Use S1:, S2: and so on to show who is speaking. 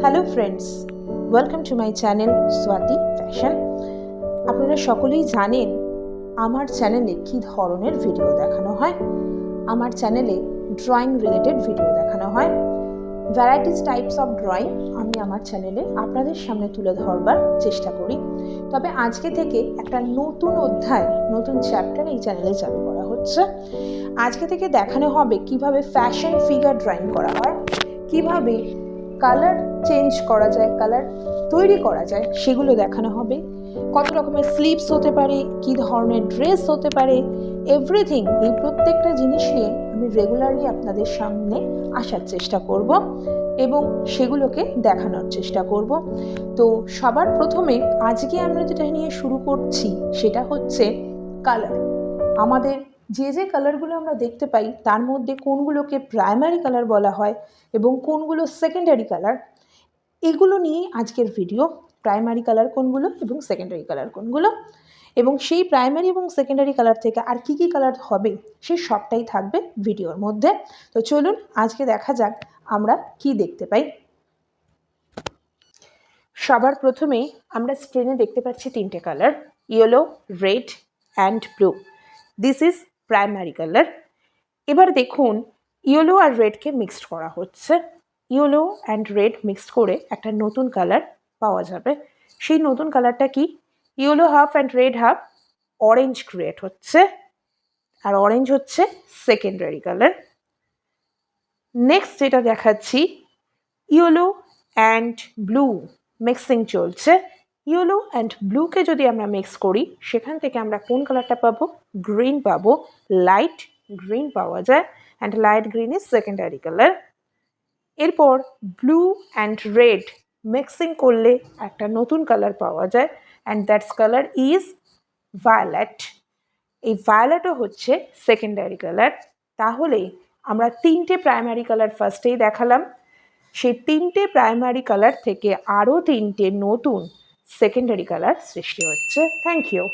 S1: Hello friends, welcome to my channel Swati fashion. আপনারা সকলেই জানেন আমার চ্যানেলে কী ধরনের ভিডিও দেখানো হয়। আমার চ্যানেলে ড্রয়িং রিলেটেড ভিডিও দেখানো হয়। ভ্যারাইটিস টাইপস অফ ড্রয়িং আমি আমার চ্যানেলে আপনাদের সামনে তুলে ধরবার চেষ্টা করি। তবে আজকে থেকে একটা নতুন অধ্যায়, নতুন চ্যাপ্টার এই চ্যানেলে চালু করা হচ্ছে। আজকে থেকে দেখানো হবে কিভাবে ফ্যাশন ফিগার ড্রয়িং করা হয়, কিভাবে কালার চেঞ্জ করা যায়, কালার তৈরি করা যায়, সেগুলো দেখানো হবে। কত রকমের স্লিভস হতে পারে, কী ধরনের ড্রেস হতে পারে, এভরিথিং, এই প্রত্যেকটা জিনিস নিয়ে আমি রেগুলারলি আপনাদের সামনে আসার চেষ্টা করব এবং সেগুলোকে দেখানোর চেষ্টা করব। তো সবার প্রথমে আজকে আমরা যেটা নিয়ে শুরু করছি সেটা হচ্ছে কালার। আমাদের যে কালারগুলো আমরা দেখতে পাই তার মধ্যে কোনগুলোকে প্রাইমারি কালার বলা হয় এবং কোনগুলো সেকেন্ডারি কালার, এগুলো নিয়েই আজকের ভিডিও। প্রাইমারি কালার কোনগুলো এবং সেকেন্ডারি কালার কোনগুলো, এবং সেই প্রাইমারি এবং সেকেন্ডারি কালার থেকে আর কি কি কালার হবে সেই সবটাই থাকবে ভিডিওর মধ্যে। তো চলুন আজকে দেখা যাক আমরা কি দেখতে পাই। সবার প্রথমেই আমরা স্ক্রিনে দেখতে পাচ্ছি তিনটে colour, yellow, red and blue. This is primary colour. এবার দেখুন ইয়েলো আর রেডকে মিক্সড করা হচ্ছে। ইয়েলো অ্যান্ড রেড মিক্সড করে একটা নতুন কালার পাওয়া যাবে। সেই নতুন কালারটা কি? Yellow half and red half, orange create হচ্ছে, আর অরেঞ্জ হচ্ছে সেকেন্ডারি কালার। নেক্সট যেটা দেখাচ্ছি, ইয়েলো অ্যান্ড ব্লু মিক্সিং চলছে। ইয়েলো অ্যান্ড ব্লুকে যদি আমরা মিক্স করি সেখান থেকে আমরা কোন কালারটা পাবো? গ্রিন পাবো। লাইট গ্রিন পাওয়া যায়, and light green is secondary colour. এরপর ব্লু অ্যান্ড রেড মিক্সিং করলে একটা নতুন কালার পাওয়া যায়, and that's colour is violet. এই ভায়োলেটও হচ্ছে সেকেন্ডারি কালার। তাহলে আমরা তিনটে প্রাইমারি কালার ফার্স্টেই দেখালাম, সেই তিনটে প্রাইমারি কালার থেকে আরও তিনটে নতুন সেকেন্ডারি কালার সৃষ্টি হচ্ছে। Thank you.